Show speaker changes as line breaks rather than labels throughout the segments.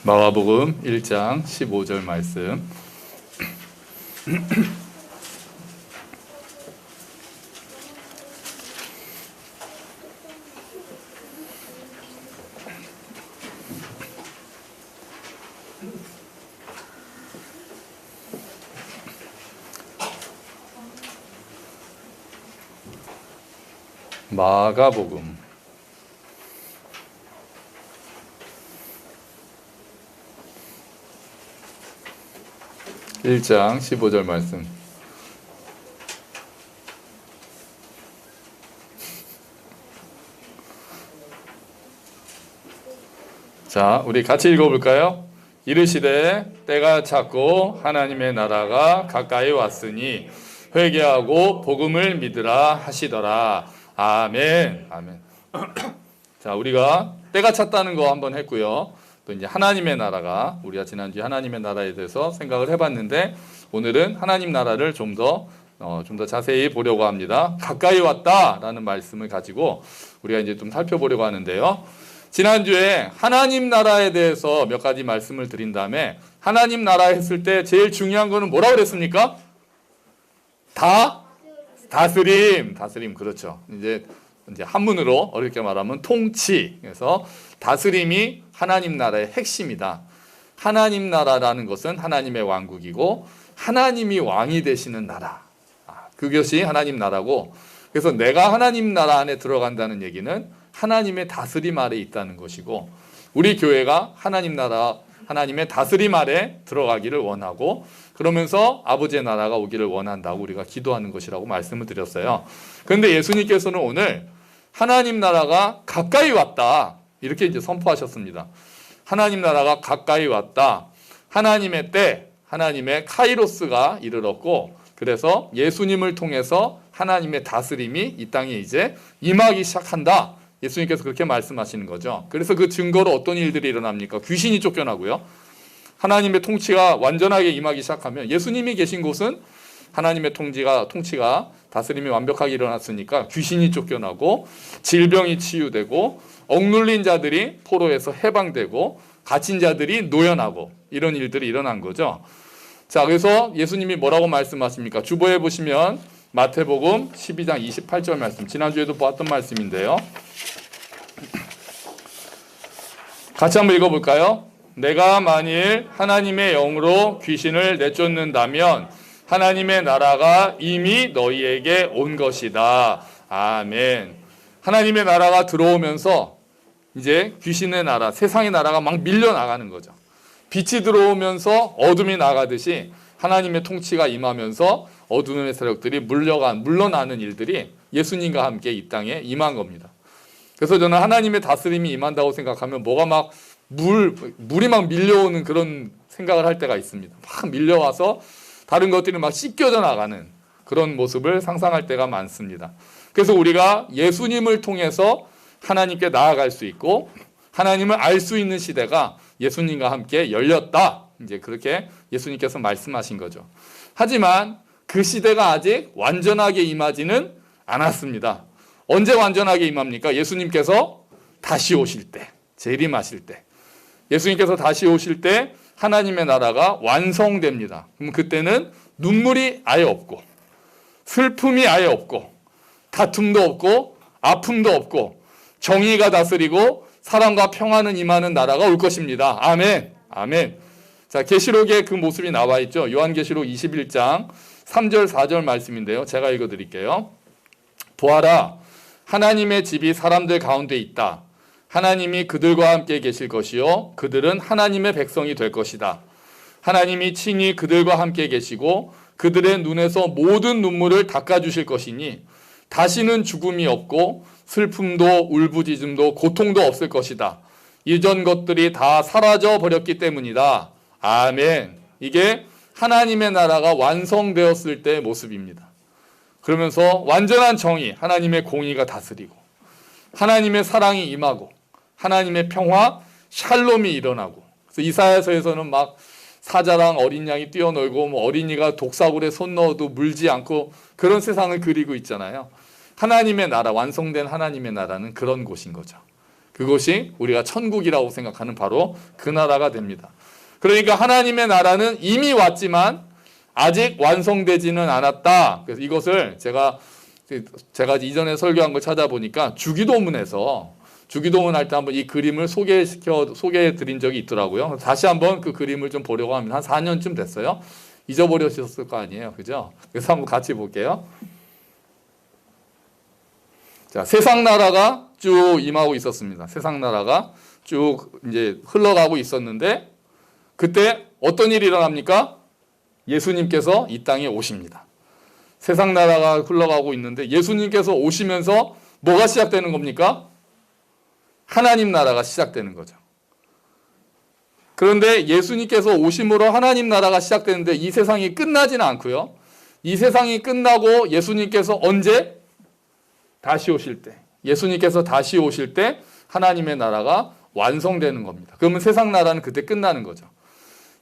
마가복음 1장 15절 말씀. 마가복음 1장 15절 말씀. 자, 우리 같이 읽어볼까요? 이르시되 때가 찼고 하나님의 나라가 가까이 왔으니 회개하고 복음을 믿으라 하시더라. 아멘. 아멘. 자, 우리가 때가 찼다는 거 한번 했고요. 또 이제 하나님의 나라가, 우리가 지난주에 하나님의 나라에 대해서 생각을 해봤는데, 오늘은 하나님 나라를 좀 더 자세히 보려고 합니다. 가까이 왔다라는 말씀을 가지고 우리가 이제 좀 살펴보려고 하는데요. 지난주에 하나님 나라에 대해서 몇 가지 말씀을 드린 다음에, 하나님 나라 했을 때 제일 중요한 거는 뭐라고 그랬습니까? 다스림, 그렇죠. 이제 한문으로 어렵게 말하면 통치. 그래서 다스림이 하나님 나라의 핵심이다. 하나님 나라라는 것은 하나님의 왕국이고 하나님이 왕이 되시는 나라. 그것이 하나님 나라고, 그래서 내가 하나님 나라 안에 들어간다는 얘기는 하나님의 다스림 아래 있다는 것이고, 우리 교회가 하나님 나라, 하나님의 다스림 아래 들어가기를 원하고, 그러면서 아버지의 나라가 오기를 원한다고 우리가 기도하는 것이라고 말씀을 드렸어요. 그런데 예수님께서는 오늘 하나님 나라가 가까이 왔다, 이렇게 이제 선포하셨습니다. 하나님 나라가 가까이 왔다. 하나님의 때, 하나님의 카이로스가 이르렀고, 그래서 예수님을 통해서 하나님의 다스림이 이 땅에 이제 임하기 시작한다. 예수님께서 그렇게 말씀하시는 거죠. 그래서 그 증거로 어떤 일들이 일어납니까? 귀신이 쫓겨나고요. 하나님의 통치가 완전하게 임하기 시작하면, 예수님이 계신 곳은 하나님의 통치가 다스림이 완벽하게 일어났으니까 귀신이 쫓겨나고, 질병이 치유되고, 억눌린 자들이 포로에서 해방되고, 갇힌 자들이 노연하고, 이런 일들이 일어난 거죠. 자, 그래서 예수님이 뭐라고 말씀하십니까? 주보에 보시면 마태복음 12장 28절 말씀, 지난주에도 보았던 말씀인데요. 같이 한번 읽어볼까요? 내가 만일 하나님의 영으로 귀신을 내쫓는다면 하나님의 나라가 이미 너희에게 온 것이다. 아멘. 하나님의 나라가 들어오면서 이제 귀신의 나라, 세상의 나라가 막 밀려나가는 거죠. 빛이 들어오면서 어둠이 나가듯이 하나님의 통치가 임하면서 어둠의 세력들이 물러나는 일들이 예수님과 함께 이 땅에 임한 겁니다. 그래서 저는 하나님의 다스림이 임한다고 생각하면 뭐가 막 물이 막 밀려오는 그런 생각을 할 때가 있습니다. 막 밀려와서 다른 것들이 막 씻겨져 나가는 그런 모습을 상상할 때가 많습니다. 그래서 우리가 예수님을 통해서 하나님께 나아갈 수 있고 하나님을 알 수 있는 시대가 예수님과 함께 열렸다. 이제 그렇게 예수님께서 말씀하신 거죠. 하지만 그 시대가 아직 완전하게 임하지는 않았습니다. 언제 완전하게 임합니까? 예수님께서 다시 오실 때, 재림하실 때. 예수님께서 다시 오실 때 하나님의 나라가 완성됩니다. 그럼 그때는 눈물이 아예 없고, 슬픔이 아예 없고, 다툼도 없고, 아픔도 없고, 정의가 다스리고 사랑과 평화는 임하는 나라가 올 것입니다. 아멘. 아멘. 자, 계시록에 그 모습이 나와 있죠. 요한계시록 21장 3절 4절 말씀인데요. 제가 읽어 드릴게요. 보아라, 하나님의 집이 사람들 가운데 있다. 하나님이 그들과 함께 계실 것이요 그들은 하나님의 백성이 될 것이다. 하나님이 친히 그들과 함께 계시고 그들의 눈에서 모든 눈물을 닦아주실 것이니 다시는 죽음이 없고 슬픔도 울부짖음도 고통도 없을 것이다. 이전 것들이 다 사라져 버렸기 때문이다. 아멘. 이게 하나님의 나라가 완성되었을 때의 모습입니다. 그러면서 완전한 정의, 하나님의 공의가 다스리고 하나님의 사랑이 임하고 하나님의 평화, 샬롬이 일어나고, 그래서 이사야서에서는 막 사자랑 어린 양이 뛰어놀고 뭐 어린이가 독사굴에 손 넣어도 물지 않고 그런 세상을 그리고 있잖아요. 하나님의 나라, 완성된 하나님의 나라는 그런 곳인 거죠. 그곳이 우리가 천국이라고 생각하는 바로 그 나라가 됩니다. 그러니까 하나님의 나라는 이미 왔지만 아직 완성되지는 않았다. 그래서 이것을 제가 이전에 설교한 걸 찾아보니까 주기도문에서 주기도문 할 때 한번 이 그림을 소개해 드린 적이 있더라고요. 다시 한번 그 그림을 좀 보려고 합니다. 한 4년쯤 됐어요. 잊어버리셨을 거 아니에요. 그죠? 그래서 한번 같이 볼게요. 자, 세상 나라가 쭉 임하고 있었습니다. 세상 나라가 쭉 이제 흘러가고 있었는데 그때 어떤 일이 일어납니까? 예수님께서 이 땅에 오십니다. 세상 나라가 흘러가고 있는데 예수님께서 오시면서 뭐가 시작되는 겁니까? 하나님 나라가 시작되는 거죠. 그런데 예수님께서 오심으로 하나님 나라가 시작되는데 이 세상이 끝나지는 않고요. 이 세상이 끝나고 예수님께서 언제? 다시 오실 때. 예수님께서 다시 오실 때 하나님의 나라가 완성되는 겁니다. 그러면 세상 나라는 그때 끝나는 거죠.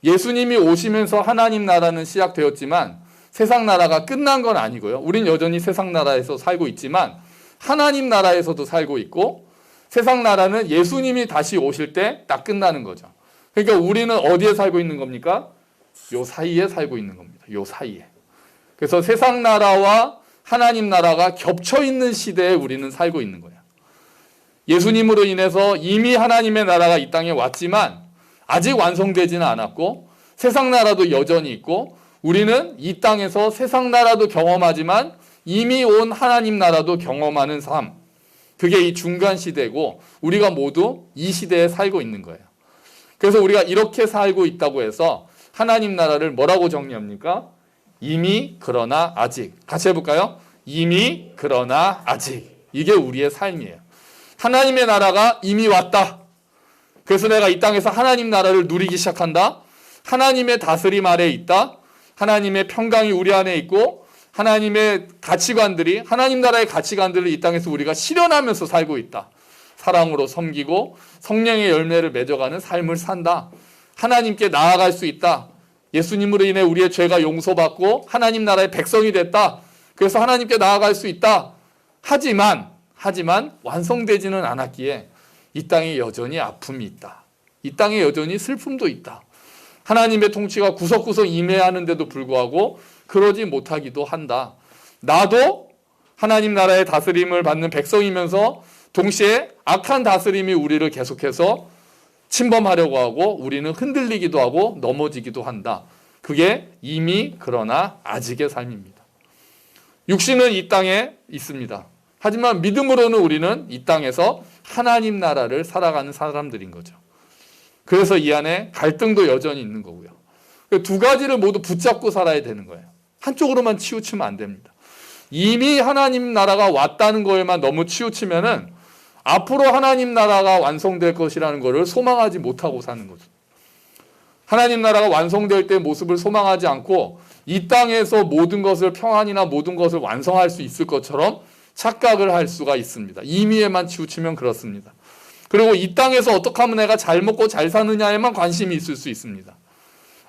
예수님이 오시면서 하나님 나라는 시작되었지만 세상 나라가 끝난 건 아니고요. 우린 여전히 세상 나라에서 살고 있지만 하나님 나라에서도 살고 있고 세상 나라는 예수님이 다시 오실 때 딱 끝나는 거죠. 그러니까 우리는 어디에 살고 있는 겁니까? 요 사이에 살고 있는 겁니다. 요 사이에. 그래서 세상 나라와 하나님 나라가 겹쳐 있는 시대에 우리는 살고 있는 거예요. 예수님으로 인해서 이미 하나님의 나라가 이 땅에 왔지만 아직 완성되지는 않았고 세상 나라도 여전히 있고 우리는 이 땅에서 세상 나라도 경험하지만 이미 온 하나님 나라도 경험하는 삶. 그게 이 중간 시대고 우리가 모두 이 시대에 살고 있는 거예요. 그래서 우리가 이렇게 살고 있다고 해서 하나님 나라를 뭐라고 정리합니까? 이미 그러나 아직. 같이 해볼까요? 이미 그러나 아직. 이게 우리의 삶이에요. 하나님의 나라가 이미 왔다. 그래서 내가 이 땅에서 하나님 나라를 누리기 시작한다. 하나님의 다스림 아래에 있다. 하나님의 평강이 우리 안에 있고 하나님의 가치관들이 하나님 나라의 가치관들을 이 땅에서 우리가 실현하면서 살고 있다. 사랑으로 섬기고 성령의 열매를 맺어가는 삶을 산다. 하나님께 나아갈 수 있다. 예수님으로 인해 우리의 죄가 용서받고 하나님 나라의 백성이 됐다. 그래서 하나님께 나아갈 수 있다. 하지만 완성되지는 않았기에 이 땅에 여전히 아픔이 있다. 이 땅에 여전히 슬픔도 있다. 하나님의 통치가 구석구석 임해하는데도 불구하고 그러지 못하기도 한다. 나도 하나님 나라의 다스림을 받는 백성이면서 동시에 악한 다스림이 우리를 계속해서 침범하려고 하고 우리는 흔들리기도 하고 넘어지기도 한다. 그게 이미 그러나 아직의 삶입니다. 육신은 이 땅에 있습니다. 하지만 믿음으로는 우리는 이 땅에서 하나님 나라를 살아가는 사람들인 거죠. 그래서 이 안에 갈등도 여전히 있는 거고요. 두 가지를 모두 붙잡고 살아야 되는 거예요. 한쪽으로만 치우치면 안 됩니다. 이미 하나님 나라가 왔다는 거에만 너무 치우치면은 앞으로 하나님 나라가 완성될 것이라는 것을 소망하지 못하고 사는 거죠. 하나님 나라가 완성될 때 모습을 소망하지 않고 이 땅에서 모든 것을 평안이나 모든 것을 완성할 수 있을 것처럼 착각을 할 수가 있습니다. 임의에만 치우치면 그렇습니다. 그리고 이 땅에서 어떻게 하면 내가 잘 먹고 잘 사느냐에만 관심이 있을 수 있습니다.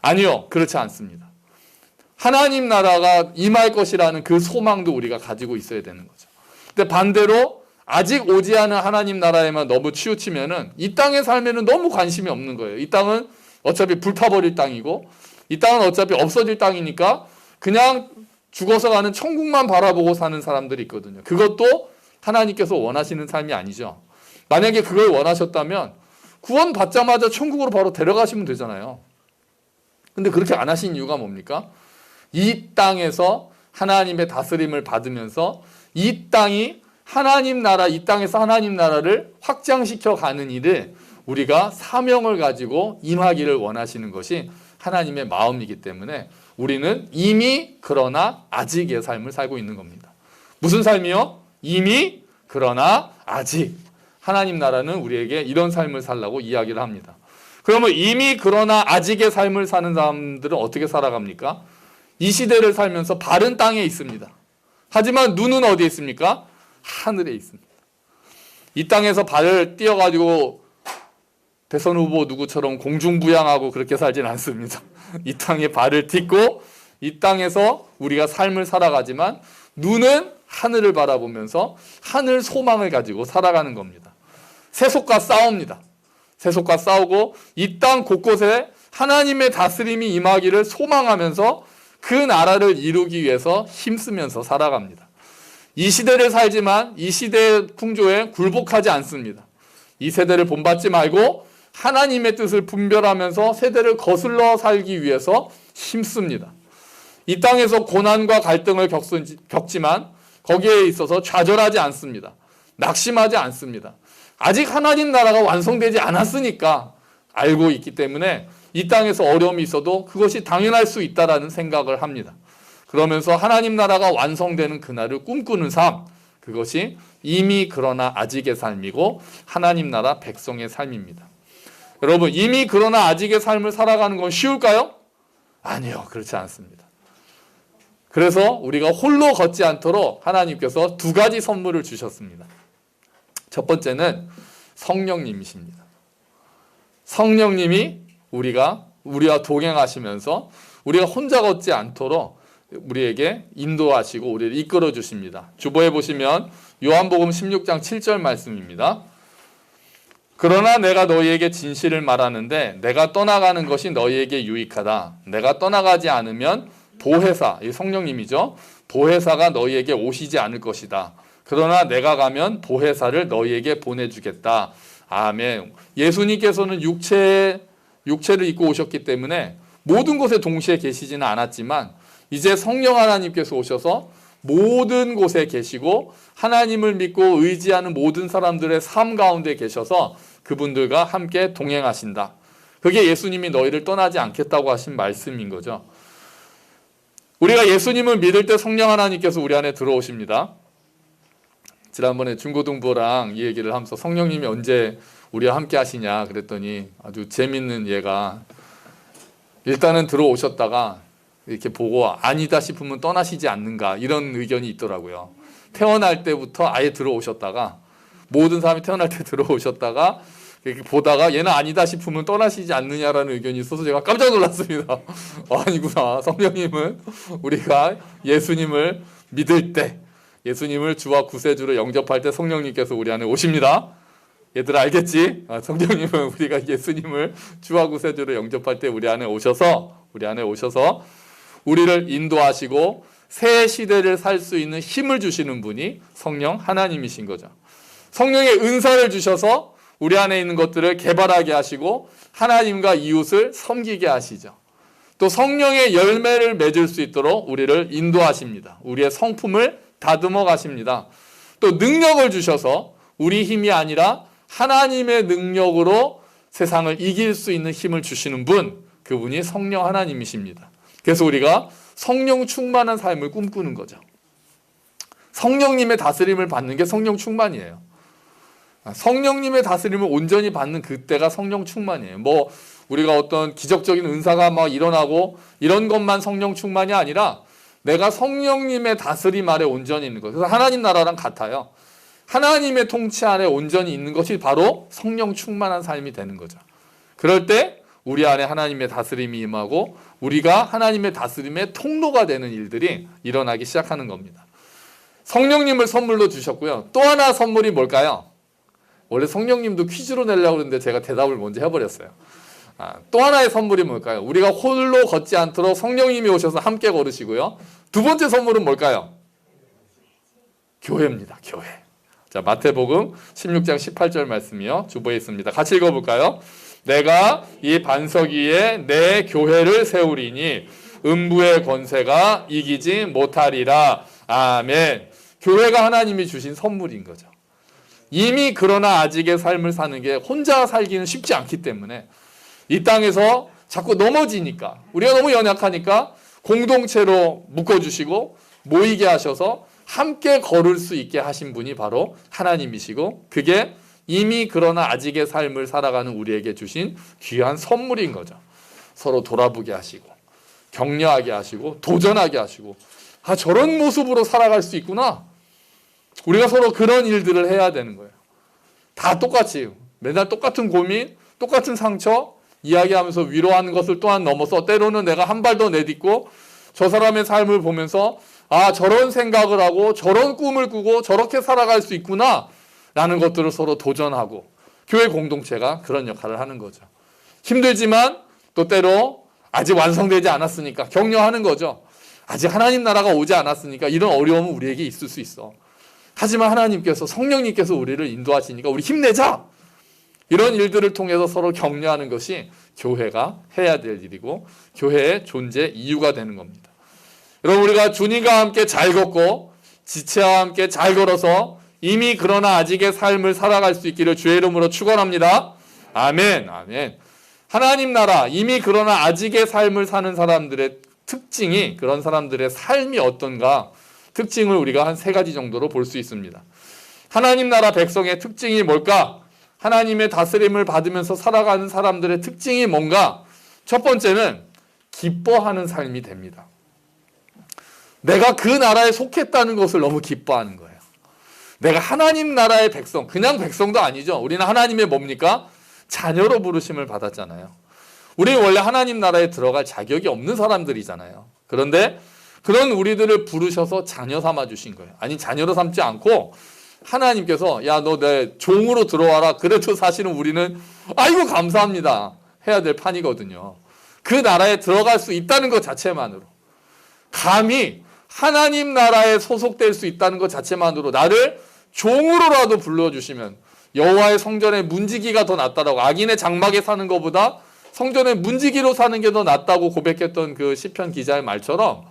아니요, 그렇지 않습니다. 하나님 나라가 임할 것이라는 그 소망도 우리가 가지고 있어야 되는 거죠. 근데 반대로 아직 오지 않은 하나님 나라에만 너무 치우치면은 이 땅의 삶에는 너무 관심이 없는 거예요. 이 땅은 어차피 불타버릴 땅이고 이 땅은 어차피 없어질 땅이니까 그냥 죽어서 가는 천국만 바라보고 사는 사람들이 있거든요. 그것도 하나님께서 원하시는 삶이 아니죠. 만약에 그걸 원하셨다면 구원 받자마자 천국으로 바로 데려가시면 되잖아요. 근데 그렇게 안 하신 이유가 뭡니까? 이 땅에서 하나님의 다스림을 받으면서 이 땅이 하나님 나라, 이 땅에서 하나님 나라를 확장시켜 가는 일을 우리가 사명을 가지고 임하기를 원하시는 것이 하나님의 마음이기 때문에 우리는 이미 그러나 아직의 삶을 살고 있는 겁니다. 무슨 삶이요? 이미 그러나 아직. 하나님 나라는 우리에게 이런 삶을 살라고 이야기를 합니다. 그러면 이미 그러나 아직의 삶을 사는 사람들은 어떻게 살아갑니까? 이 시대를 살면서 발은 땅에 있습니다. 하지만 눈은 어디에 있습니까? 하늘에 있습니다. 이 땅에서 발을 띄어가지고 대선 후보 누구처럼 공중부양하고 그렇게 살진 않습니다. 이 땅에 발을 딛고 이 땅에서 우리가 삶을 살아가지만 눈은 하늘을 바라보면서 하늘 소망을 가지고 살아가는 겁니다. 세속과 싸웁니다. 세속과 싸우고 이 땅 곳곳에 하나님의 다스림이 임하기를 소망하면서 그 나라를 이루기 위해서 힘쓰면서 살아갑니다. 이 시대를 살지만 이 시대의 풍조에 굴복하지 않습니다. 이 세대를 본받지 말고 하나님의 뜻을 분별하면서 세대를 거슬러 살기 위해서 힘씁니다. 이 땅에서 고난과 갈등을 겪지만 거기에 있어서 좌절하지 않습니다. 낙심하지 않습니다. 아직 하나님 나라가 완성되지 않았으니까 알고 있기 때문에 이 땅에서 어려움이 있어도 그것이 당연할 수 있다라는 생각을 합니다. 그러면서 하나님 나라가 완성되는 그날을 꿈꾸는 삶, 그것이 이미 그러나 아직의 삶이고 하나님 나라 백성의 삶입니다. 여러분, 이미 그러나 아직의 삶을 살아가는 건 쉬울까요? 아니요, 그렇지 않습니다. 그래서 우리가 홀로 걷지 않도록 하나님께서 두 가지 선물을 주셨습니다. 첫 번째는 성령님이십니다. 성령님이 우리와 동행하시면서 우리가 혼자 걷지 않도록 우리에게 인도하시고 우리를 이끌어 주십니다. 주보에 보시면 요한복음 16장 7절 말씀입니다. 그러나 내가 너희에게 진실을 말하는데 내가 떠나가는 것이 너희에게 유익하다. 내가 떠나가지 않으면 보혜사, 이 성령님이죠. 보혜사가 너희에게 오시지 않을 것이다. 그러나 내가 가면 보혜사를 너희에게 보내주겠다. 아멘. 예수님께서는 육체를 입고 오셨기 때문에 모든 곳에 동시에 계시지는 않았지만 이제 성령 하나님께서 오셔서 모든 곳에 계시고 하나님을 믿고 의지하는 모든 사람들의 삶 가운데 계셔서 그분들과 함께 동행하신다. 그게 예수님이 너희를 떠나지 않겠다고 하신 말씀인 거죠. 우리가 예수님을 믿을 때 성령 하나님께서 우리 안에 들어오십니다. 지난번에 중고등부랑 이 얘기를 하면서 성령님이 언제 우리와 함께 하시냐 그랬더니 아주 재밌는 얘가 일단은 들어오셨다가 이렇게 보고 아니다 싶으면 떠나시지 않는가 이런 의견이 있더라고요. 태어날 때부터 아예 들어오셨다가 모든 사람이 태어날 때 들어오셨다가 이렇게 보다가 얘는 아니다 싶으면 떠나시지 않느냐라는 의견이 있어서 제가 깜짝 놀랐습니다. 아니구나. 성령님은 우리가 예수님을 믿을 때 예수님을 주와 구세주로 영접할 때 성령님께서 우리 안에 오십니다. 얘들 알겠지? 성령님은 우리가 예수님을 주와 구세주로 영접할 때 우리 안에 오셔서 우리를 인도하시고 새 시대를 살 수 있는 힘을 주시는 분이 성령 하나님이신 거죠. 성령의 은사를 주셔서 우리 안에 있는 것들을 개발하게 하시고 하나님과 이웃을 섬기게 하시죠. 또 성령의 열매를 맺을 수 있도록 우리를 인도하십니다. 우리의 성품을 다듬어 가십니다. 또 능력을 주셔서 우리 힘이 아니라 하나님의 능력으로 세상을 이길 수 있는 힘을 주시는 분, 그분이 성령 하나님이십니다. 그래서 우리가 성령 충만한 삶을 꿈꾸는 거죠. 성령님의 다스림을 받는 게 성령 충만이에요. 성령님의 다스림을 온전히 받는 그때가 성령 충만이에요. 뭐 우리가 어떤 기적적인 은사가 막 일어나고 이런 것만 성령 충만이 아니라 내가 성령님의 다스림 아래 온전히 있는 것. 그래서 하나님 나라랑 같아요. 하나님의 통치 안에 온전히 있는 것이 바로 성령 충만한 삶이 되는 거죠. 그럴 때 우리 안에 하나님의 다스림이 임하고 우리가 하나님의 다스림의 통로가 되는 일들이 일어나기 시작하는 겁니다. 성령님을 선물로 주셨고요. 또 하나 선물이 뭘까요? 원래 성령님도 퀴즈로 내려고 했는데 제가 대답을 먼저 해버렸어요. 또 하나의 선물이 뭘까요? 우리가 홀로 걷지 않도록 성령님이 오셔서 함께 걸으시고요. 두 번째 선물은 뭘까요? 교회입니다. 교회. 자, 마태복음 16장 18절 말씀이요. 주보에 있습니다. 같이 읽어볼까요? 내가 이 반석 위에 내 교회를 세우리니 음부의 권세가 이기지 못하리라. 아멘. 교회가 하나님이 주신 선물인 거죠. 이미 그러나 아직의 삶을 사는 게 혼자 살기는 쉽지 않기 때문에 이 땅에서 자꾸 넘어지니까 우리가 너무 연약하니까 공동체로 묶어주시고 모이게 하셔서 함께 걸을 수 있게 하신 분이 바로 하나님이시고 그게 이미 그러나 아직의 삶을 살아가는 우리에게 주신 귀한 선물인 거죠. 서로 돌아보게 하시고 격려하게 하시고 도전하게 하시고 저런 모습으로 살아갈 수 있구나. 우리가 서로 그런 일들을 해야 되는 거예요. 다 똑같이 맨날 똑같은 고민, 똑같은 상처 이야기하면서 위로하는 것을 또한 넘어서 때로는 내가 한 발 더 내딛고 저 사람의 삶을 보면서 아, 저런 생각을 하고 저런 꿈을 꾸고 저렇게 살아갈 수 있구나 라는 것들을 서로 도전하고, 교회 공동체가 그런 역할을 하는 거죠. 힘들지만 또 때로 아직 완성되지 않았으니까 격려하는 거죠. 아직 하나님 나라가 오지 않았으니까 이런 어려움은 우리에게 있을 수 있어. 하지만 하나님께서, 성령님께서 우리를 인도하시니까 우리 힘내자. 이런 일들을 통해서 서로 격려하는 것이 교회가 해야 될 일이고 교회의 존재 이유가 되는 겁니다. 여러분, 우리가 주님과 함께 잘 걷고 지체와 함께 잘 걸어서 이미 그러나 아직의 삶을 살아갈 수 있기를 주의 이름으로 축원합니다. 아멘, 아멘. 하나님 나라, 이미 그러나 아직의 삶을 사는 사람들의 특징이, 그런 사람들의 삶이 어떤가, 특징을 우리가 한 3가지 정도로 볼 수 있습니다. 하나님 나라 백성의 특징이 뭘까? 하나님의 다스림을 받으면서 살아가는 사람들의 특징이 뭔가? 첫 번째는 기뻐하는 삶이 됩니다. 내가 그 나라에 속했다는 것을 너무 기뻐하는 거예요. 내가 하나님 나라의 백성, 그냥 백성도 아니죠. 우리는 하나님의 뭡니까? 자녀로 부르심을 받았잖아요. 우리는 원래 하나님 나라에 들어갈 자격이 없는 사람들이잖아요. 그런데 그런 우리들을 부르셔서 자녀 삼아 주신 거예요. 아니, 자녀로 삼지 않고 하나님께서 야, 너 내 종으로 들어와라. 그래도 사실은 우리는 아이고 감사합니다 해야 될 판이거든요. 그 나라에 들어갈 수 있다는 것 자체만으로, 감히 하나님 나라에 소속될 수 있다는 것 자체만으로 나를 종으로라도 불러주시면, 여호와의 성전에 문지기가 더 낫다라고, 악인의 장막에 사는 것보다 성전에 문지기로 사는 게 더 낫다고 고백했던 그 시편 기자의 말처럼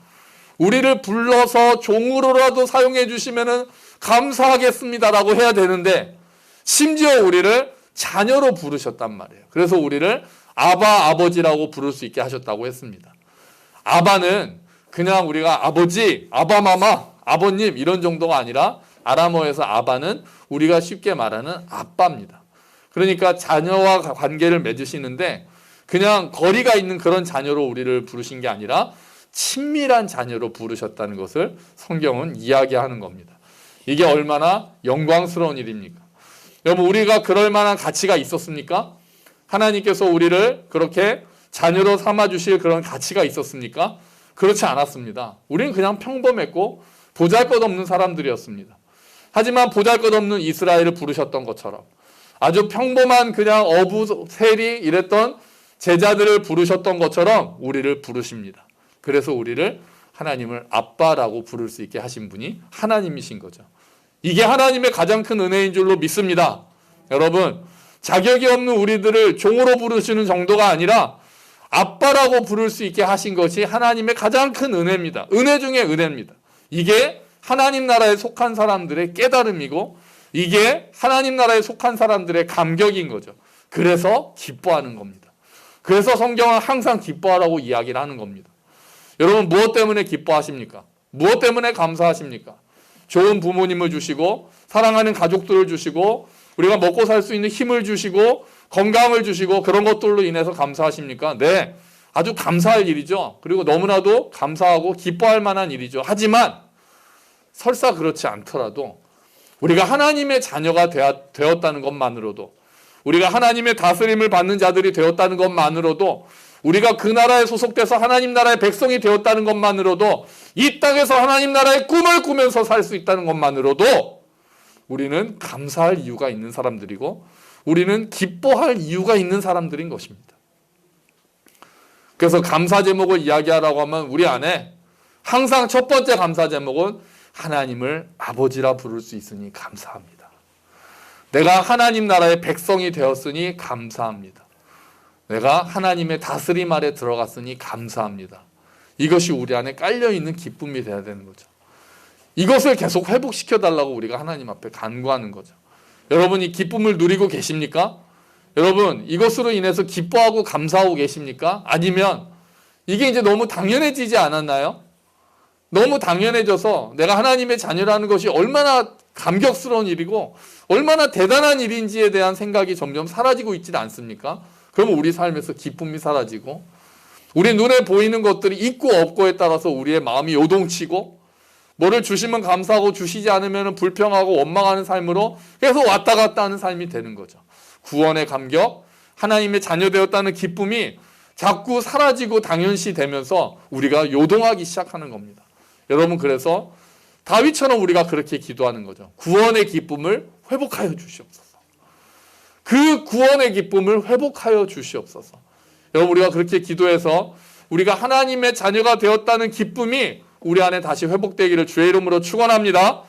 우리를 불러서 종으로라도 사용해 주시면은 감사하겠습니다라고 해야 되는데, 심지어 우리를 자녀로 부르셨단 말이에요. 그래서 우리를 아바, 아버지라고 부를 수 있게 하셨다고 했습니다. 아바는 그냥 우리가 아버지, 아바마마, 아버님 이런 정도가 아니라 아람어에서 아바는 우리가 쉽게 말하는 아빠입니다. 그러니까 자녀와 관계를 맺으시는데 그냥 거리가 있는 그런 자녀로 우리를 부르신 게 아니라 친밀한 자녀로 부르셨다는 것을 성경은 이야기하는 겁니다. 이게 얼마나 영광스러운 일입니까? 여러분, 우리가 그럴 만한 가치가 있었습니까? 하나님께서 우리를 그렇게 자녀로 삼아주실 그런 가치가 있었습니까? 그렇지 않았습니다. 우리는 그냥 평범했고 보잘것없는 사람들이었습니다. 하지만 보잘것없는 이스라엘을 부르셨던 것처럼 아주 평범한 그냥 어부, 세리 이랬던 제자들을 부르셨던 것처럼 우리를 부르십니다. 그래서 우리를 하나님을 아빠라고 부를 수 있게 하신 분이 하나님이신 거죠. 이게 하나님의 가장 큰 은혜인 줄로 믿습니다. 여러분, 자격이 없는 우리들을 종으로 부르시는 정도가 아니라 아빠라고 부를 수 있게 하신 것이 하나님의 가장 큰 은혜입니다. 은혜 중에 은혜입니다. 이게 하나님 나라에 속한 사람들의 깨달음이고 이게 하나님 나라에 속한 사람들의 감격인 거죠. 그래서 기뻐하는 겁니다. 그래서 성경은 항상 기뻐하라고 이야기를 하는 겁니다. 여러분, 무엇 때문에 기뻐하십니까? 무엇 때문에 감사하십니까? 좋은 부모님을 주시고 사랑하는 가족들을 주시고 우리가 먹고 살 수 있는 힘을 주시고 건강을 주시고 그런 것들로 인해서 감사하십니까? 네, 아주 감사할 일이죠. 그리고 너무나도 감사하고 기뻐할 만한 일이죠. 하지만 설사 그렇지 않더라도 우리가 하나님의 자녀가 되었다는 것만으로도, 우리가 하나님의 다스림을 받는 자들이 되었다는 것만으로도, 우리가 그 나라에 소속돼서 하나님 나라의 백성이 되었다는 것만으로도, 이 땅에서 하나님 나라의 꿈을 꾸면서 살 수 있다는 것만으로도 우리는 감사할 이유가 있는 사람들이고 우리는 기뻐할 이유가 있는 사람들인 것입니다. 그래서 감사 제목을 이야기하라고 하면 우리 안에 항상 첫 번째 감사 제목은 하나님을 아버지라 부를 수 있으니 감사합니다. 내가 하나님 나라의 백성이 되었으니 감사합니다. 내가 하나님의 다스림 아래 들어갔으니 감사합니다. 이것이 우리 안에 깔려있는 기쁨이 돼야 되는 거죠. 이것을 계속 회복시켜달라고 우리가 하나님 앞에 간구하는 거죠. 여러분, 이 기쁨을 누리고 계십니까? 여러분, 이것으로 인해서 기뻐하고 감사하고 계십니까? 아니면 이게 이제 너무 당연해지지 않았나요? 너무 당연해져서 내가 하나님의 자녀라는 것이 얼마나 감격스러운 일이고 얼마나 대단한 일인지에 대한 생각이 점점 사라지고 있지 않습니까? 그러면 우리 삶에서 기쁨이 사라지고 우리 눈에 보이는 것들이 있고 없고에 따라서 우리의 마음이 요동치고 뭐를 주시면 감사하고 주시지 않으면 불평하고 원망하는 삶으로 계속 왔다 갔다 하는 삶이 되는 거죠. 구원의 감격, 하나님의 자녀 되었다는 기쁨이 자꾸 사라지고 당연시 되면서 우리가 요동하기 시작하는 겁니다. 여러분, 그래서 다윗처럼 우리가 그렇게 기도하는 거죠. 구원의 기쁨을 회복하여 주시옵소서. 그 구원의 기쁨을 회복하여 주시옵소서. 여러분, 우리가 그렇게 기도해서 우리가 하나님의 자녀가 되었다는 기쁨이 우리 안에 다시 회복되기를 주의 이름으로 축원합니다.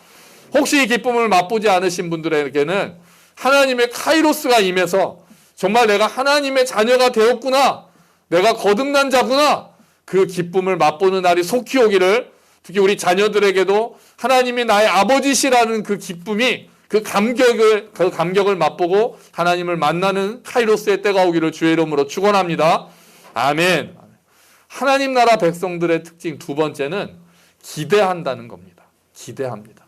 혹시 이 기쁨을 맛보지 않으신 분들에게는 하나님의 카이로스가 임해서 정말 내가 하나님의 자녀가 되었구나, 내가 거듭난 자구나, 그 기쁨을 맛보는 날이 속히 오기를, 특히 우리 자녀들에게도 하나님이 나의 아버지시라는 그 기쁨이, 그 감격을 맛보고 하나님을 만나는 카이로스의 때가 오기를 주의 이름으로 축원합니다. 아멘. 하나님 나라 백성들의 특징 두 번째는 기대한다는 겁니다. 기대합니다.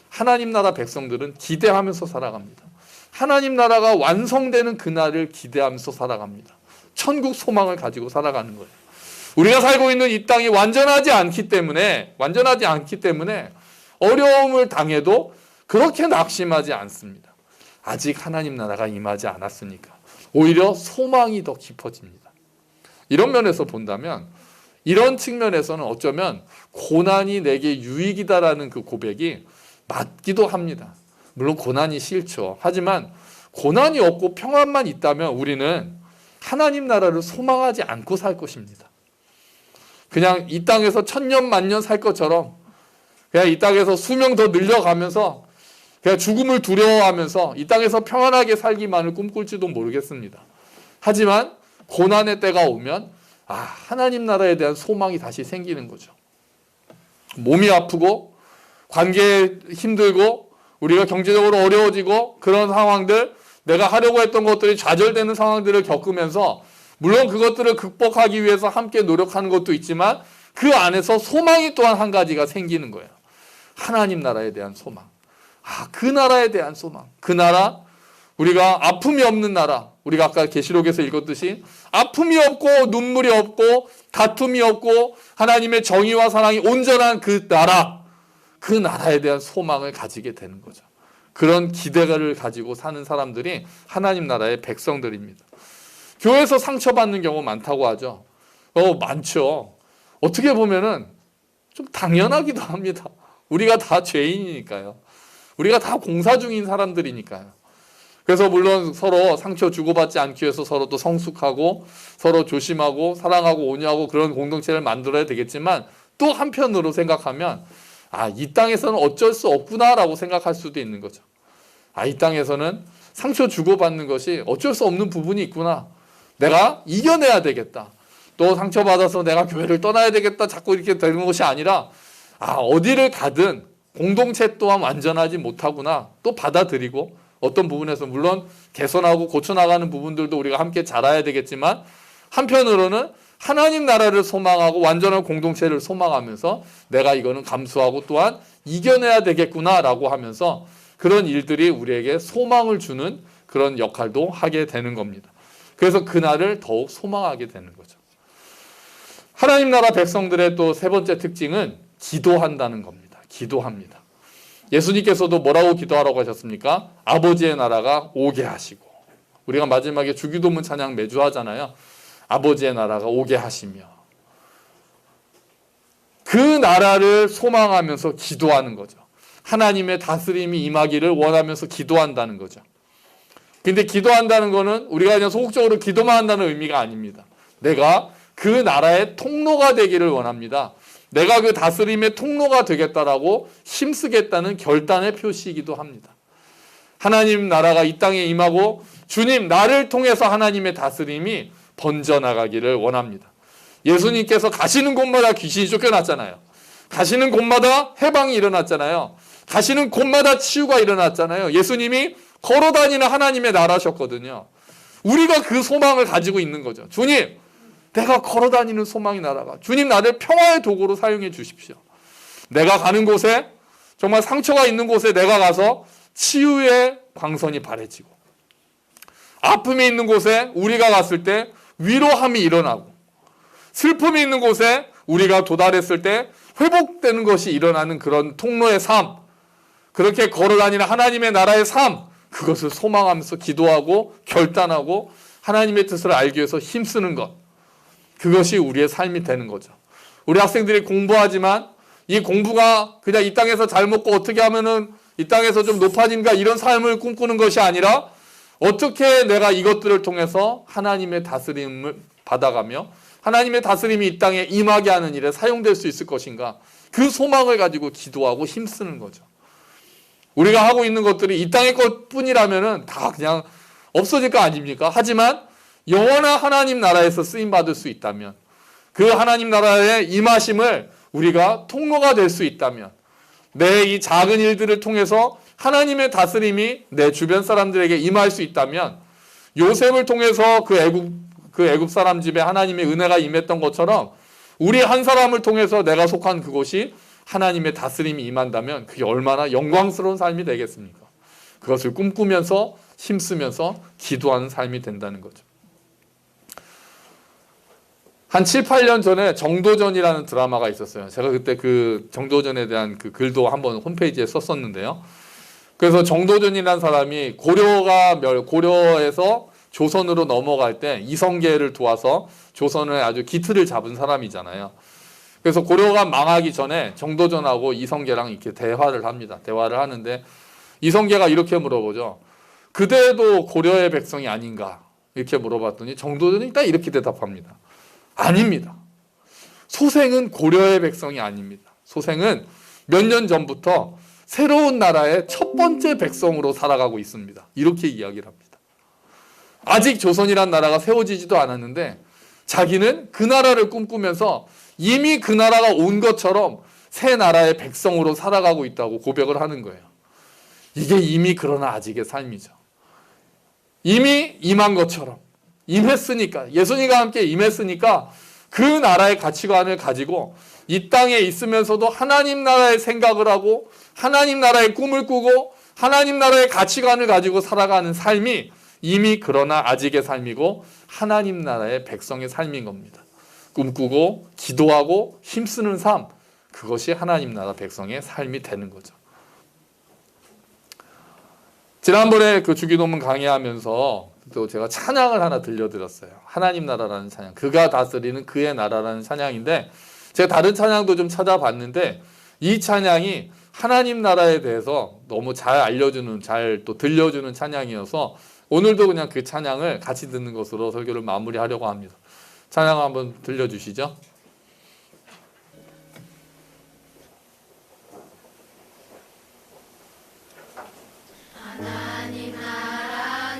하나님 나라 백성들은 기대하면서 살아갑니다. 하나님 나라가 완성되는 그날을 기대하면서 살아갑니다. 천국 소망을 가지고 살아가는 거예요. 우리가 살고 있는 이 땅이 완전하지 않기 때문에 어려움을 당해도 그렇게 낙심하지 않습니다. 아직 하나님 나라가 임하지 않았으니까 오히려 소망이 더 깊어집니다. 이런 면에서 본다면, 이런 측면에서는 어쩌면 고난이 내게 유익이다라는 그 고백이 맞기도 합니다. 물론 고난이 싫죠. 하지만 고난이 없고 평안만 있다면 우리는 하나님 나라를 소망하지 않고 살 것입니다. 그냥 이 땅에서 천년 만년 살 것처럼 그냥 이 땅에서 수명 더 늘려가면서 그냥 죽음을 두려워하면서 이 땅에서 평안하게 살기만을 꿈꿀지도 모르겠습니다. 하지만 고난의 때가 오면 하나님 나라에 대한 소망이 다시 생기는 거죠. 몸이 아프고 관계에 힘들고 우리가 경제적으로 어려워지고 그런 상황들, 내가 하려고 했던 것들이 좌절되는 상황들을 겪으면서 물론 그것들을 극복하기 위해서 함께 노력하는 것도 있지만 그 안에서 소망이 또한 한 가지가 생기는 거예요. 하나님 나라에 대한 소망. 그 나라에 대한 소망. 그 나라, 우리가 아픔이 없는 나라, 우리가 아까 계시록에서 읽었듯이 아픔이 없고 눈물이 없고 다툼이 없고 하나님의 정의와 사랑이 온전한 그 나라, 그 나라에 대한 소망을 가지게 되는 거죠. 그런 기대를 가지고 사는 사람들이 하나님 나라의 백성들입니다. 교회에서 상처받는 경우 많다고 하죠. 많죠. 어떻게 보면은 좀 당연하기도 합니다. 우리가 다 죄인이니까요. 우리가 다 공사 중인 사람들이니까요. 그래서 물론 서로 상처 주고받지 않기 위해서 서로 또 성숙하고 서로 조심하고 사랑하고 온유하고 그런 공동체를 만들어야 되겠지만, 또 한편으로 생각하면 이 땅에서는 어쩔 수 없구나라고 생각할 수도 있는 거죠. 이 땅에서는 상처 주고받는 것이 어쩔 수 없는 부분이 있구나. 내가 이겨내야 되겠다. 또 상처받아서 내가 교회를 떠나야 되겠다. 자꾸 이렇게 되는 것이 아니라 어디를 가든 공동체 또한 완전하지 못하구나. 또 받아들이고 어떤 부분에서 물론 개선하고 고쳐나가는 부분들도 우리가 함께 자라야 되겠지만, 한편으로는 하나님 나라를 소망하고 완전한 공동체를 소망하면서 내가 이거는 감수하고 또한 이겨내야 되겠구나라고 하면서 그런 일들이 우리에게 소망을 주는 그런 역할도 하게 되는 겁니다. 그래서 그날을 더욱 소망하게 되는 거죠. 하나님 나라 백성들의 또 세 번째 특징은 기도한다는 겁니다. 기도합니다. 예수님께서도 뭐라고 기도하라고 하셨습니까? 아버지의 나라가 오게 하시고. 우리가 마지막에 주기도문 찬양 매주 하잖아요. 아버지의 나라가 오게 하시며. 그 나라를 소망하면서 기도하는 거죠. 하나님의 다스림이 임하기를 원하면서 기도한다는 거죠. 근데 기도한다는 거는 우리가 그냥 소극적으로 기도만 한다는 의미가 아닙니다. 내가 그 나라의 통로가 되기를 원합니다. 내가 그 다스림의 통로가 되겠다라고 힘쓰겠다는 결단의 표시이기도 합니다. 하나님 나라가 이 땅에 임하고 주님, 나를 통해서 하나님의 다스림이 번져나가기를 원합니다. 예수님께서 가시는 곳마다 귀신이 쫓겨났잖아요. 가시는 곳마다 해방이 일어났잖아요. 가시는 곳마다 치유가 일어났잖아요. 예수님이 걸어다니는 하나님의 나라셨거든요. 우리가 그 소망을 가지고 있는 거죠. 주님, 내가 걸어다니는 소망이 나라가, 주님 나를 평화의 도구로 사용해 주십시오. 내가 가는 곳에, 정말 상처가 있는 곳에 내가 가서 치유의 광선이 바래지고, 아픔이 있는 곳에 우리가 갔을 때 위로함이 일어나고, 슬픔이 있는 곳에 우리가 도달했을 때 회복되는 것이 일어나는 그런 통로의 삶, 그렇게 걸어다니는 하나님의 나라의 삶, 그것을 소망하면서 기도하고 결단하고 하나님의 뜻을 알기 위해서 힘쓰는 것, 그것이 우리의 삶이 되는 거죠. 우리 학생들이 공부하지만 이 공부가 그냥 이 땅에서 잘 먹고 어떻게 하면은 이 땅에서 좀 높아진가 이런 삶을 꿈꾸는 것이 아니라 어떻게 내가 이것들을 통해서 하나님의 다스림을 받아가며 하나님의 다스림이 이 땅에 임하게 하는 일에 사용될 수 있을 것인가, 그 소망을 가지고 기도하고 힘쓰는 거죠. 우리가 하고 있는 것들이 이 땅의 것뿐이라면은 다 그냥 없어질 거 아닙니까? 하지만 영원한 하나님 나라에서 쓰임 받을 수 있다면, 그 하나님 나라의 임하심을 우리가 통로가 될 수 있다면, 내 이 작은 일들을 통해서 하나님의 다스림이 내 주변 사람들에게 임할 수 있다면, 요셉을 통해서 그 애굽 사람 집에 하나님의 은혜가 임했던 것처럼 우리 한 사람을 통해서 내가 속한 그곳이 하나님의 다스림이 임한다면 그게 얼마나 영광스러운 삶이 되겠습니까? 그것을 꿈꾸면서 힘쓰면서 기도하는 삶이 된다는 거죠. 한 7, 8년 전에 정도전이라는 드라마가 있었어요. 제가 그때 그 정도전에 대한 그 글도 한번 홈페이지에 썼었는데요. 그래서 정도전이라는 사람이 고려에서 조선으로 넘어갈 때 이성계를 도와서 조선을 아주 기틀을 잡은 사람이잖아요. 그래서 고려가 망하기 전에 정도전하고 이성계랑 이렇게 대화를 합니다. 대화를 하는데 이성계가 이렇게 물어보죠. 그대도 고려의 백성이 아닌가? 이렇게 물어봤더니 정도전이 딱 이렇게 대답합니다. 아닙니다. 소생은 고려의 백성이 아닙니다. 소생은 몇 년 전부터 새로운 나라의 첫 번째 백성으로 살아가고 있습니다. 이렇게 이야기를 합니다. 아직 조선이란 나라가 세워지지도 않았는데 자기는 그 나라를 꿈꾸면서 이미 그 나라가 온 것처럼 새 나라의 백성으로 살아가고 있다고 고백을 하는 거예요. 이게 이미 그러나 아직의 삶이죠. 이미 임한 것처럼 임했으니까, 예수님과 함께 임했으니까 그 나라의 가치관을 가지고 이 땅에 있으면서도 하나님 나라의 생각을 하고 하나님 나라의 꿈을 꾸고 하나님 나라의 가치관을 가지고 살아가는 삶이 이미 그러나 아직의 삶이고 하나님 나라의 백성의 삶인 겁니다. 꿈꾸고 기도하고 힘쓰는 삶, 그것이 하나님 나라 백성의 삶이 되는 거죠. 지난번에 그 주기도문 강의하면서 또 제가 찬양을 하나 들려드렸어요. 하나님 나라라는 찬양, 그가 다스리는 그의 나라라는 찬양인데, 제가 다른 찬양도 좀 찾아봤는데 이 찬양이 하나님 나라에 대해서 너무 잘 알려주는, 잘 또 들려주는 찬양이어서 오늘도 그냥 그 찬양을 같이 듣는 것으로 설교를 마무리하려고 합니다. 찬양 한번 들려주시죠.
하나님 나라는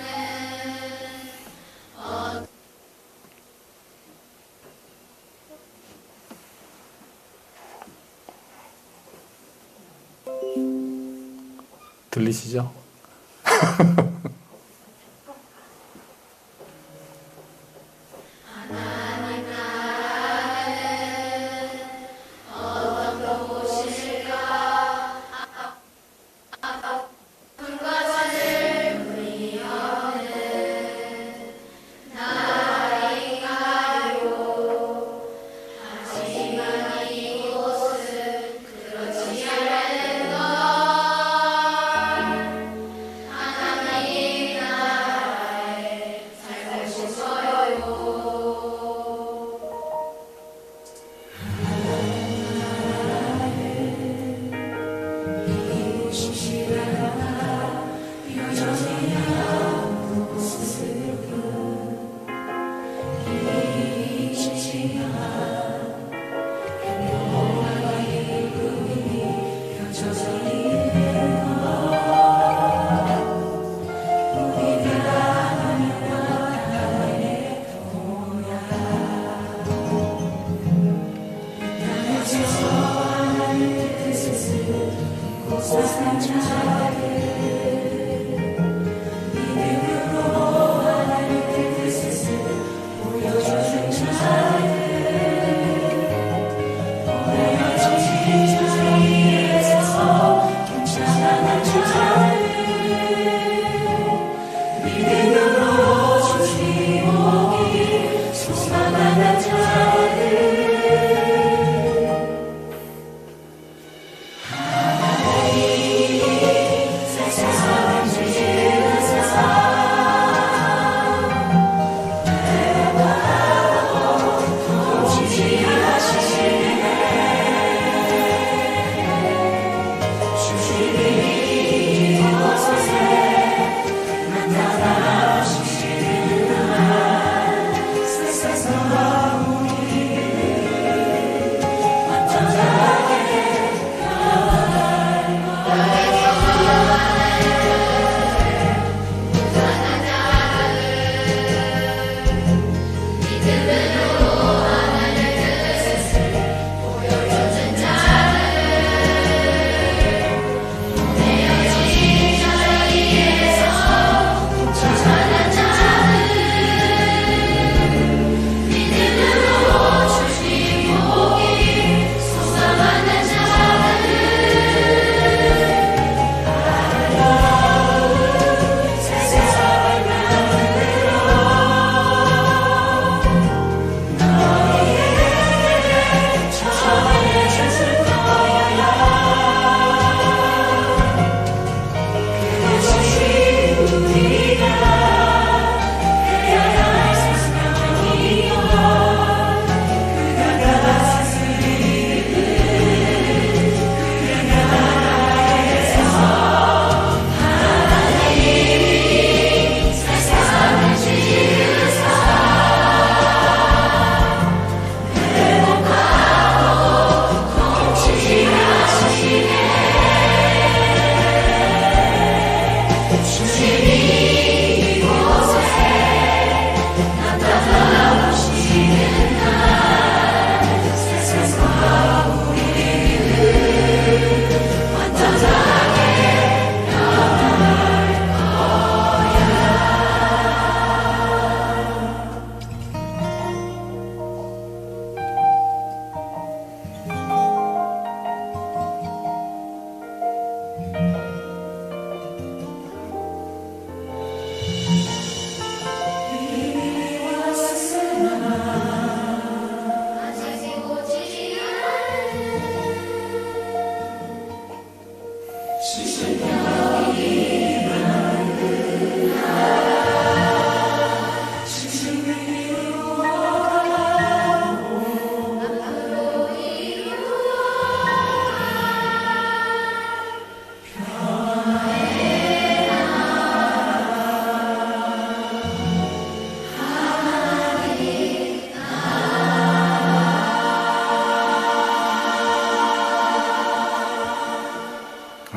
들리시죠?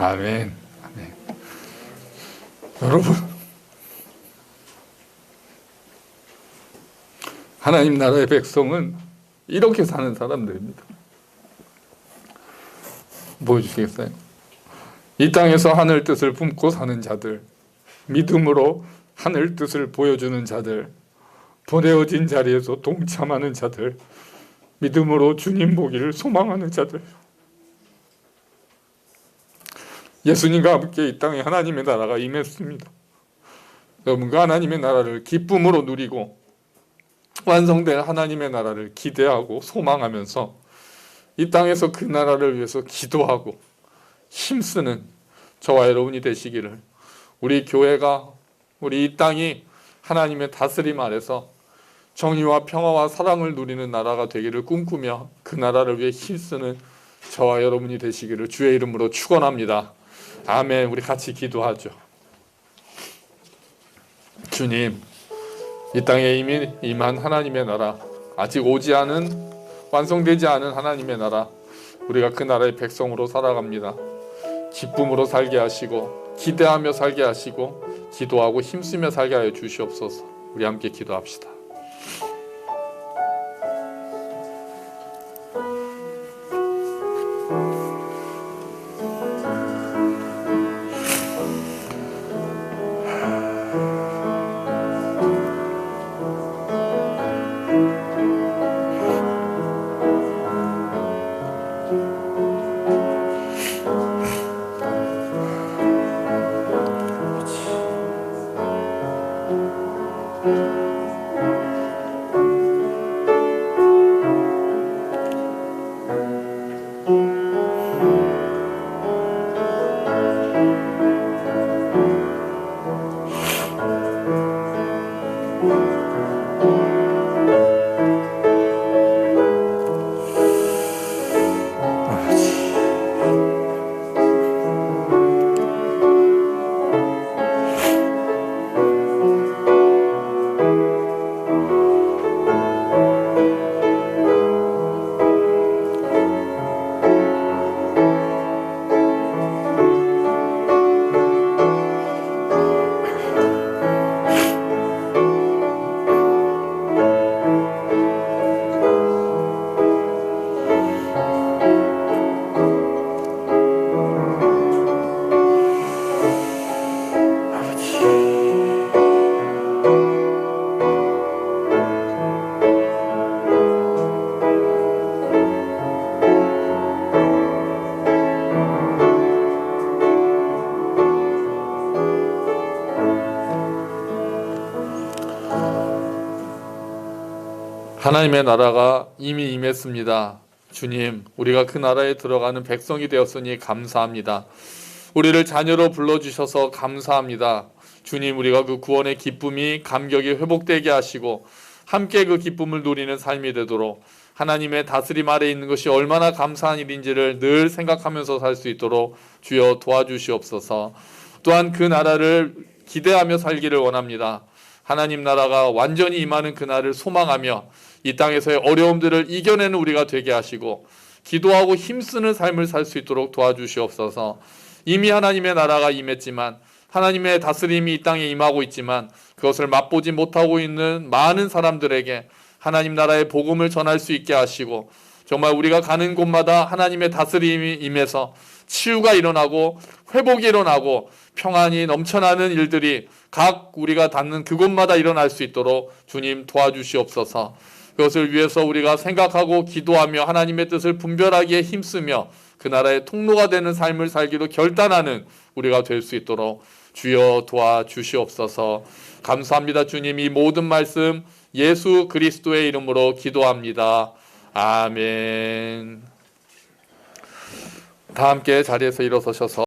아멘. 아멘. 여러분, 하나님 나라의 백성은 이렇게 사는 사람들입니다. 보여주시겠어요? 이 땅에서 하늘 뜻을 품고 사는 자들, 믿음으로 하늘 뜻을 보여주는 자들, 보내어진 자리에서 동참하는 자들, 믿음으로 주님 보기를 소망하는 자들, 예수님과 함께 이 땅에 하나님의 나라가 임했습니다. 여러분과 하나님의 나라를 기쁨으로 누리고 완성될 하나님의 나라를 기대하고 소망하면서 이 땅에서 그 나라를 위해서 기도하고 힘쓰는 저와 여러분이 되시기를, 우리 교회가, 우리 이 땅이 하나님의 다스림 아래서 정의와 평화와 사랑을 누리는 나라가 되기를 꿈꾸며 그 나라를 위해 힘쓰는 저와 여러분이 되시기를 주의 이름으로 축원합니다. 아멘. 우리 같이 기도하죠. 주님, 이 땅에 이미 임한 하나님의 나라, 아직 오지 않은, 완성되지 않은 하나님의 나라, 우리가 그 나라의 백성으로 살아갑니다. 기쁨으로 살게 하시고 기대하며 살게 하시고 기도하고 힘쓰며 살게 하여 주시옵소서. 우리 함께 기도합시다. 하나님의 나라가 이미 임했습니다. 주님, 우리가 그 나라에 들어가는 백성이 되었으니 감사합니다. 우리를 자녀로 불러주셔서 감사합니다. 주님, 우리가 그 구원의 기쁨이, 감격이 회복되게 하시고 함께 그 기쁨을 누리는 삶이 되도록, 하나님의 다스림 아래 있는 것이 얼마나 감사한 일인지를 늘 생각하면서 살 수 있도록 주여 도와주시옵소서. 또한 그 나라를 기대하며 살기를 원합니다. 하나님 나라가 완전히 임하는 그날을 소망하며 이 땅에서의 어려움들을 이겨내는 우리가 되게 하시고 기도하고 힘쓰는 삶을 살 수 있도록 도와주시옵소서. 이미 하나님의 나라가 임했지만, 하나님의 다스림이 이 땅에 임하고 있지만 그것을 맛보지 못하고 있는 많은 사람들에게 하나님 나라의 복음을 전할 수 있게 하시고, 정말 우리가 가는 곳마다 하나님의 다스림이 임해서 치유가 일어나고 회복이 일어나고 평안이 넘쳐나는 일들이 각 우리가 닿는 그곳마다 일어날 수 있도록 주님 도와주시옵소서. 그것을 위해서 우리가 생각하고 기도하며 하나님의 뜻을 분별하기에 힘쓰며 그 나라의 통로가 되는 삶을 살기로 결단하는 우리가 될 수 있도록 주여 도와주시옵소서. 감사합니다. 주님, 이 모든 말씀 예수 그리스도의 이름으로 기도합니다. 아멘. 다 함께 자리에서 일어서셔서